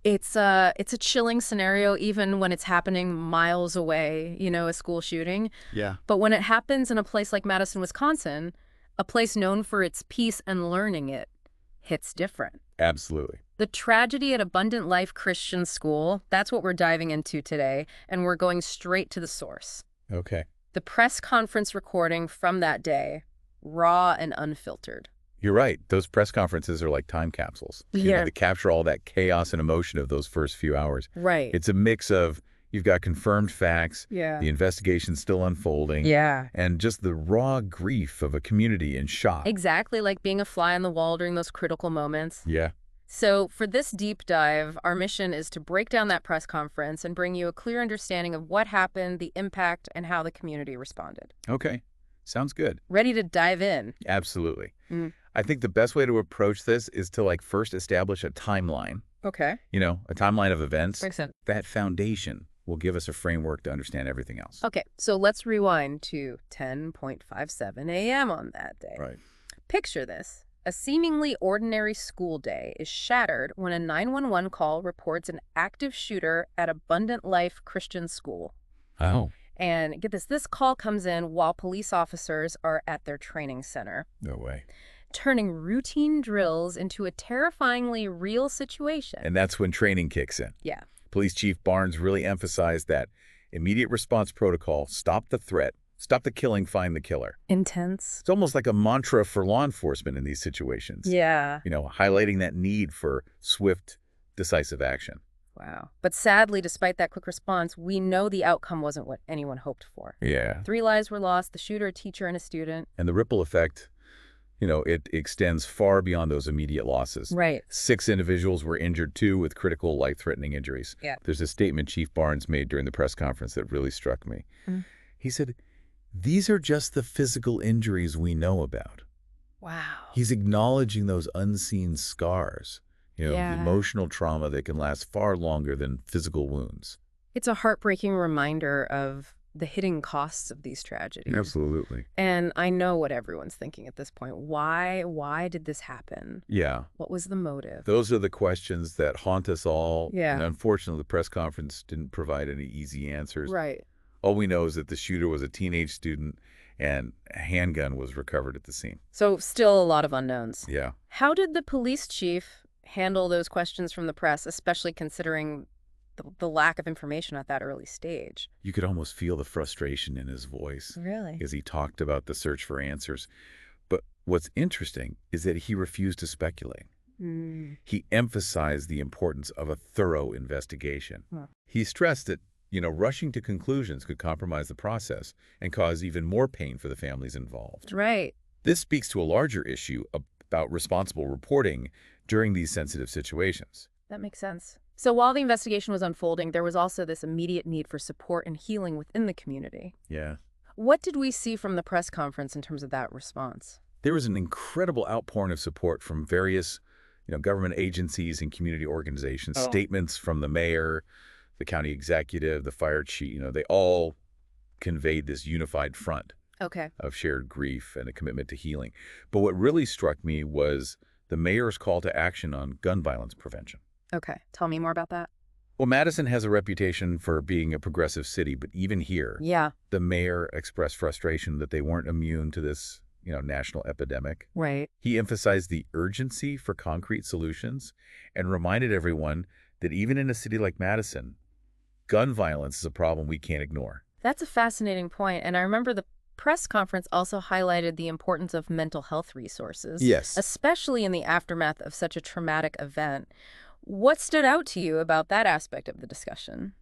It's a chilling scenario even when it's happening miles away, a school shooting. Yeah. But when it happens in a place like Madison, Wisconsin, a place known for its peace and learning, it hits different. Absolutely. The tragedy at Abundant Life Christian School, that's what we're diving into today, and we're going straight to the source. Okay. The press conference recording from that day, raw and unfiltered. You're right. Those press conferences are like time capsules. Yeah. They capture all that chaos and emotion of those first few hours. Right. It's a mix of you've got confirmed facts, Yeah. the investigation's still unfolding, Yeah. and just the raw grief of a community in shock. Exactly, like being a fly on the wall during those critical moments. Yeah. So for this deep dive, our mission is to break down that press conference and bring you a clear understanding of what happened, the impact, and how the community responded. Okay. Sounds good. Ready to dive in? Absolutely. Mm. I think the best way to approach this is to first establish a timeline, Okay. a timeline of events. Makes sense. That foundation will give us a framework to understand everything else. Okay, so let's rewind to 10:57 a.m. on that day. Right. Picture this. A seemingly ordinary school day is shattered when a 911 call reports an active shooter at Abundant Life Christian School. Oh. And get this call comes in while police officers are at their training center, No way. turning routine drills into a terrifyingly real situation. And that's when training kicks in. Yeah. Police Chief Barnes really emphasized that immediate response protocol, stop the threat, stop the killing, find the killer. Intense. It's almost like a mantra for law enforcement in these situations. Yeah. Highlighting that need for swift, decisive action. Wow. But sadly, despite that quick response, we know the outcome wasn't what anyone hoped for. Yeah. 3 lives were lost, the shooter, a teacher, and a student. And the ripple effect, it extends far beyond those immediate losses. Right. 6 individuals were injured, too, with critical life-threatening injuries. Yeah. There's a statement Chief Barnes made during the press conference that really struck me. Mm. He said, "These are just the physical injuries we know about." Wow. He's acknowledging those unseen scars, Yeah. the emotional trauma that can last far longer than physical wounds. It's a heartbreaking reminder of the hidden costs of these tragedies. Absolutely. And I know what everyone's thinking at this point. Why did this happen? Yeah. What was the motive? Those are the questions that haunt us all. Yeah. And unfortunately, the press conference didn't provide any easy answers. Right. All we know is that the shooter was a teenage student and a handgun was recovered at the scene. So still a lot of unknowns. Yeah. How did the police chief handle those questions from the press, especially considering the lack of information at that early stage? You could almost feel the frustration in his voice Really? as he talked about the search for answers. But what's interesting is that he refused to speculate. Mm. He emphasized the importance of a thorough investigation. Huh. He stressed that, rushing to conclusions could compromise the process and cause even more pain for the families involved. Right. This speaks to a larger issue about responsible reporting during these sensitive situations. That makes sense. So while the investigation was unfolding, there was also this immediate need for support and healing within the community. Yeah. What did we see from the press conference in terms of that response? There was an incredible outpouring of support from various, government agencies and community organizations. Oh. Statements from the mayor, the county executive, the fire chief, they all conveyed this unified front Okay. of shared grief and a commitment to healing. But what really struck me was the mayor's call to action on gun violence prevention. Okay. Tell me more about that. Well, Madison has a reputation for being a progressive city, but even here, Yeah. the mayor expressed frustration that they weren't immune to this, national epidemic. Right. He emphasized the urgency for concrete solutions and reminded everyone that even in a city like Madison, gun violence is a problem we can't ignore. That's a fascinating point. And I remember the press conference also highlighted the importance of mental health resources. Yes. Especially in the aftermath of such a traumatic event. What stood out to you about that aspect of the discussion?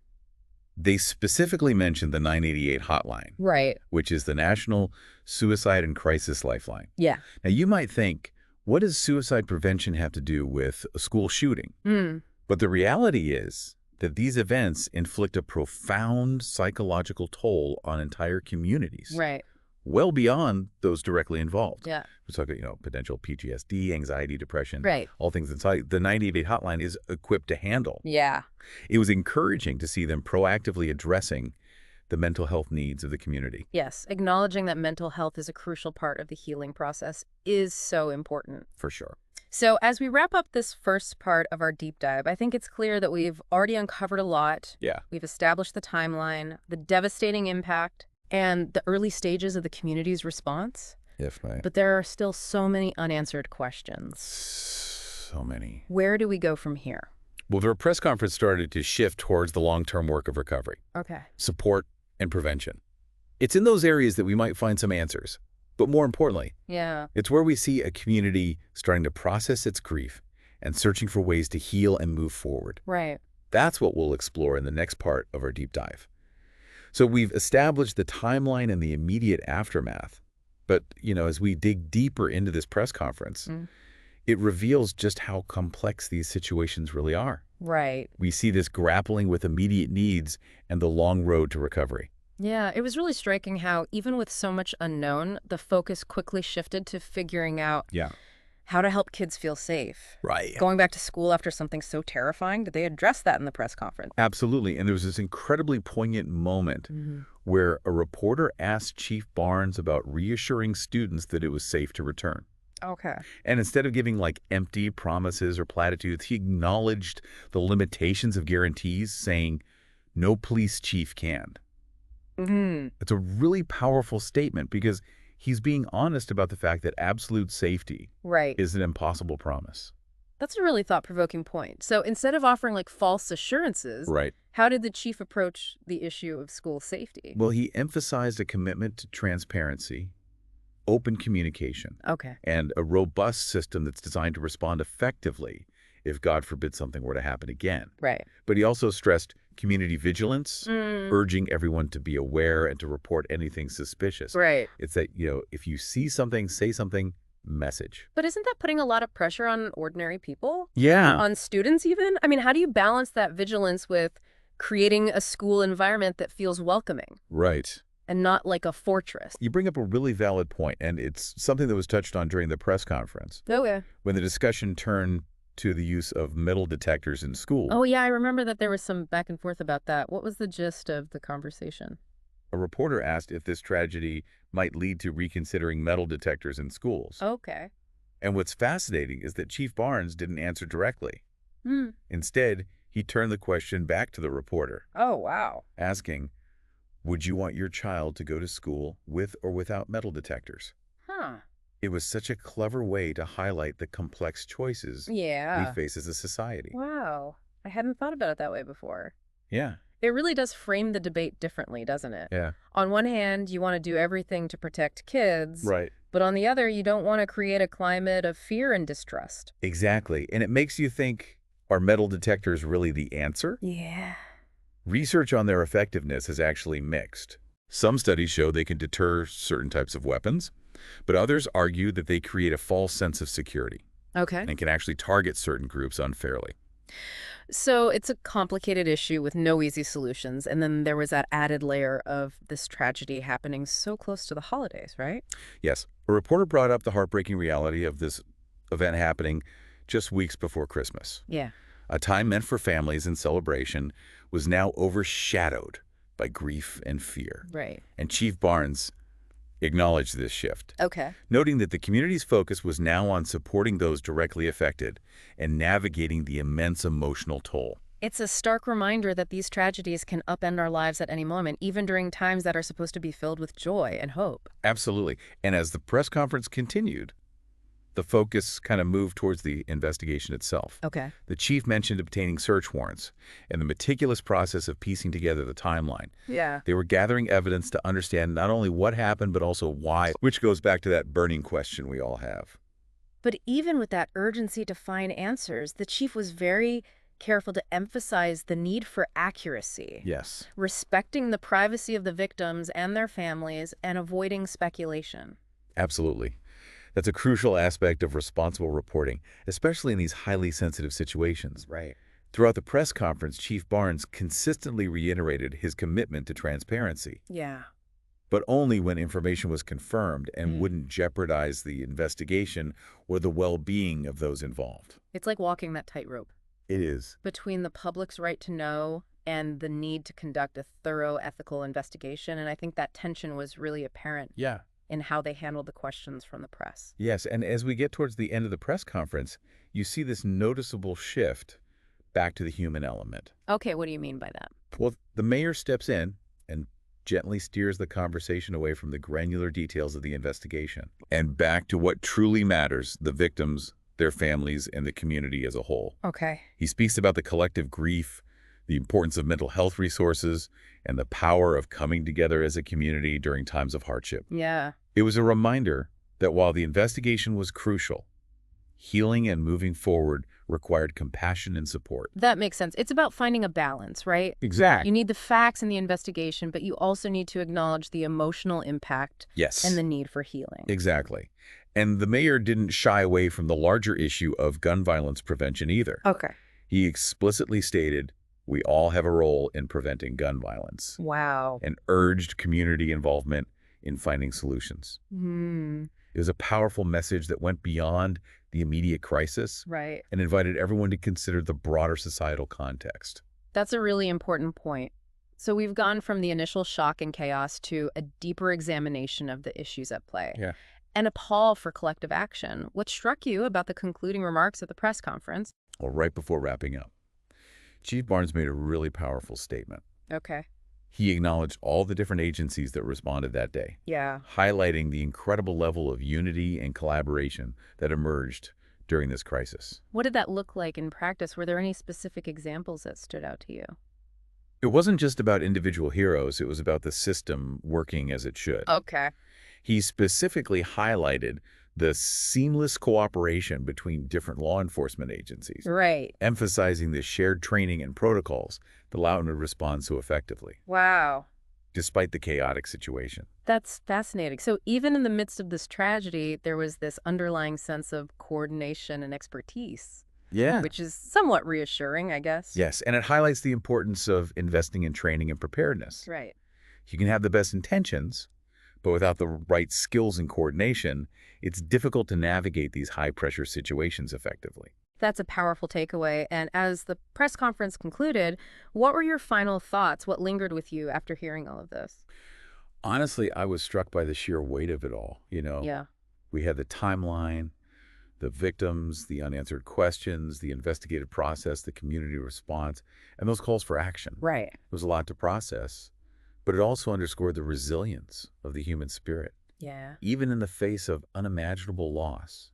They specifically mentioned the 988 hotline, Right. which is the National Suicide and Crisis Lifeline. Yeah. Now, you might think, what does suicide prevention have to do with a school shooting? Mm. But the reality is that these events inflict a profound psychological toll on entire communities, Right. well beyond those directly involved. Yeah. We're talking, potential PTSD, anxiety, depression, Right. all things inside. The 988 hotline is equipped to handle. Yeah. It was encouraging to see them proactively addressing the mental health needs of the community. Yes. Acknowledging that mental health is a crucial part of the healing process is so important. For sure. So as we wrap up this first part of our deep dive, I think it's clear that we've already uncovered a lot. Yeah. We've established the timeline, the devastating impact, and the early stages of the community's response. Yes, right. But there are still so many unanswered questions. So many. Where do we go from here? Well, the press conference started to shift towards the long-term work of recovery, Okay. support, and prevention. It's in those areas that we might find some answers. But more importantly, Yeah. it's where we see a community starting to process its grief and searching for ways to heal and move forward. Right. That's what we'll explore in the next part of our deep dive. So we've established the timeline and the immediate aftermath. But, as we dig deeper into this press conference, it reveals just how complex these situations really are. Right. We see this grappling with immediate needs and the long road to recovery. Yeah, it was really striking how, even with so much unknown, the focus quickly shifted to figuring out Yeah. how to help kids feel safe. Right. Going back to school after something so terrifying, did they address that in the press conference? Absolutely. And there was this incredibly poignant moment where a reporter asked Chief Barnes about reassuring students that it was safe to return. Okay. And instead of giving empty promises or platitudes, he acknowledged the limitations of guarantees, saying, "No police chief can." It's a really powerful statement because he's being honest about the fact that absolute safety Right. is an impossible promise. That's a really thought-provoking point. So instead of offering false assurances, Right. how did the chief approach the issue of school safety? Well, he emphasized a commitment to transparency, open communication, Okay. and a robust system that's designed to respond effectively if, God forbid, something were to happen again. Right. But he also stressed community vigilance, urging everyone to be aware and to report anything suspicious. Right. It's that, if you see something, say something, message. But isn't that putting a lot of pressure on ordinary people? Yeah. On students even? I mean, how do you balance that vigilance with creating a school environment that feels welcoming Right. and not like a fortress? You bring up a really valid point, and it's something that was touched on during the press conference Okay. when the discussion turned to the use of metal detectors in school. Oh, yeah, I remember that there was some back and forth about that. What was the gist of the conversation? A reporter asked if this tragedy might lead to reconsidering metal detectors in schools. Okay. And what's fascinating is that Chief Barnes didn't answer directly. Instead, he turned the question back to the reporter, Oh, wow. asking, "Would you want your child to go to school with or without metal detectors?" Huh. It was such a clever way to highlight the complex choices we Yeah. face as a society. Wow. I hadn't thought about it that way before. Yeah. It really does frame the debate differently, doesn't it? Yeah. On one hand, you want to do everything to protect kids, Right. but on the other, you don't want to create a climate of fear and distrust. Exactly. And it makes you think, are metal detectors really the answer? Yeah. Research on their effectiveness is actually mixed. Some studies show they can deter certain types of weapons, but others argue that they create a false sense of security Okay. and can actually target certain groups unfairly. So it's a complicated issue with no easy solutions. And then there was that added layer of this tragedy happening so close to the holidays, right? Yes, a reporter brought up the heartbreaking reality of this event happening just weeks before Christmas. Yeah. A time meant for families and celebration was now overshadowed by grief and fear. Right. And Chief Barnes acknowledged this shift, Okay. noting that the community's focus was now on supporting those directly affected and navigating the immense emotional toll. It's a stark reminder that these tragedies can upend our lives at any moment, even during times that are supposed to be filled with joy and hope. Absolutely. And as the press conference continued, the focus kind of moved towards the investigation itself. Okay. The chief mentioned obtaining search warrants and the meticulous process of piecing together the timeline. Yeah. They were gathering evidence to understand not only what happened, but also why, which goes back to that burning question we all have. But even with that urgency to find answers, the chief was very careful to emphasize the need for accuracy, Yes. respecting the privacy of the victims and their families, and avoiding speculation. Absolutely. That's a crucial aspect of responsible reporting, especially in these highly sensitive situations. Right. Throughout the press conference, Chief Barnes consistently reiterated his commitment to transparency, Yeah. but only when information was confirmed and wouldn't jeopardize the investigation or the well-being of those involved. It's like walking that tightrope It is. between the public's right to know and the need to conduct a thorough ethical investigation. And I think that tension was really apparent Yeah. in how they handled the questions from the press. Yes, and as we get towards the end of the press conference, you see this noticeable shift back to the human element. Okay, what do you mean by that? Well, the mayor steps in and gently steers the conversation away from the granular details of the investigation and back to what truly matters, the victims, their families, and the community as a whole. Okay. He speaks about the collective grief, the importance of mental health resources, and the power of coming together as a community during times of hardship. Yeah. It was a reminder that while the investigation was crucial, healing and moving forward required compassion and support. That makes sense. It's about finding a balance, right? You Exactly. need the facts in the investigation, but you also need to acknowledge the emotional impact Yes. and the need for healing. Exactly. And the mayor didn't shy away from the larger issue of gun violence prevention either. Okay. He explicitly stated, we all have a role in preventing gun violence, Wow. and urged community involvement in finding solutions. It was a powerful message that went beyond the immediate crisis Right. and invited everyone to consider the broader societal context. That's a really important point. So we've gone from the initial shock and chaos to a deeper examination of the issues at play. Yeah. And a call for collective action. What struck you about the concluding remarks at the press conference? Well, right before wrapping up, Chief Barnes made a really powerful statement. Okay. He acknowledged all the different agencies that responded that day, Yeah. highlighting the incredible level of unity and collaboration that emerged during this crisis. What did that look like in practice? Were there any specific examples that stood out to you? It wasn't just about individual heroes, it was about the system working as it should. Okay. He specifically highlighted the seamless cooperation between different law enforcement agencies, Right. emphasizing the shared training and protocols that allowed them to respond so effectively, Wow. despite the chaotic situation. That's fascinating. So even in the midst of this tragedy, there was this underlying sense of coordination and expertise, Yeah. which is somewhat reassuring, I guess. Yes, and it highlights the importance of investing in training and preparedness. Right. You can have the best intentions, but without the right skills and coordination, it's difficult to navigate these high-pressure situations effectively. That's a powerful takeaway. And as the press conference concluded, what were your final thoughts? What lingered with you after hearing all of this? Honestly, I was struck by the sheer weight of it all. Yeah. We had the timeline, the victims, the unanswered questions, the investigative process, the community response, and those calls for action. Right. It was a lot to process, but it also underscored the resilience of the human spirit. Yeah. Even in the face of unimaginable loss,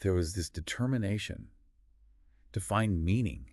there was this determination to find meaning,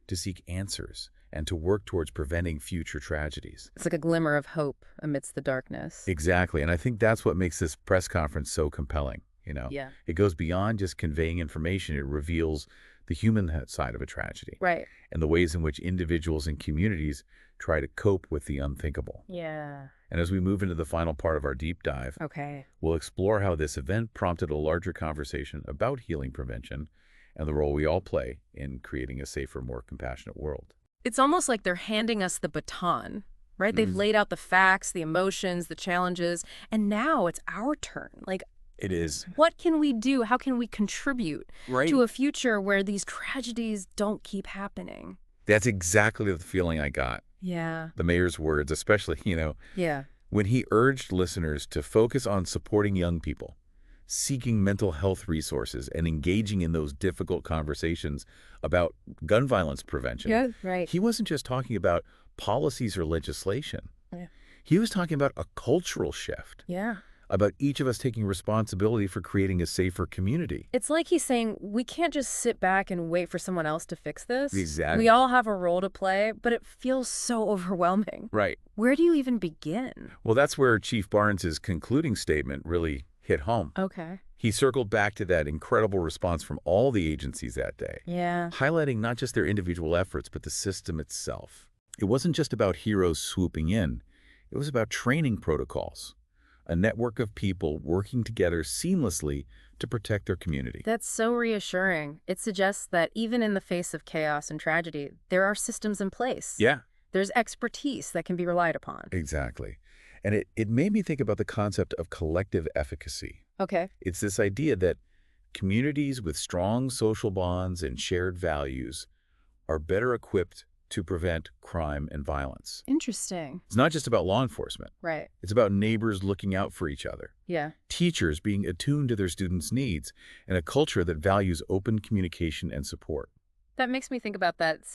to seek answers, and to work towards preventing future tragedies. It's like a glimmer of hope amidst the darkness. Exactly, and I think that's what makes this press conference so compelling. Yeah. It goes beyond just conveying information. It reveals the human side of a tragedy Right. and the ways in which individuals and communities try to cope with the unthinkable. Yeah. And as we move into the final part of our deep dive, Okay. we'll explore how this event prompted a larger conversation about healing prevention and the role we all play in creating a safer, more compassionate world. It's almost like they're handing us the baton, right? They've laid out the facts, the emotions, the challenges, and now it's our turn. Like, It is. what can we do? How can we contribute Right. to a future where these tragedies don't keep happening? That's exactly the feeling I got. Yeah. The mayor's words, especially, Yeah. when he urged listeners to focus on supporting young people, seeking mental health resources, and engaging in those difficult conversations about gun violence prevention. Yeah, right. He wasn't just talking about policies or legislation. Yeah. He was talking about a cultural shift, Yeah. about each of us taking responsibility for creating a safer community. It's like he's saying, we can't just sit back and wait for someone else to fix this. Exactly. We all have a role to play, but it feels so overwhelming. Right. Where do you even begin? Well, that's where Chief Barnes's concluding statement really hit home. Okay. He circled back to that incredible response from all the agencies that day, Yeah. highlighting not just their individual efforts, but the system itself. It wasn't just about heroes swooping in. It was about training protocols, a network of people working together seamlessly to protect their community. That's so reassuring. It suggests that even in the face of chaos and tragedy, there are systems in place. Yeah, There's expertise that can be relied upon. exactly. And it made me think about the concept of collective efficacy. Okay. It's this idea that communities with strong social bonds and shared values are better equipped to prevent crime and violence. Interesting. It's not just about law enforcement. Right. It's about neighbors looking out for each other, Yeah. teachers being attuned to their students' needs, and a culture that values open communication and support. That makes me think about that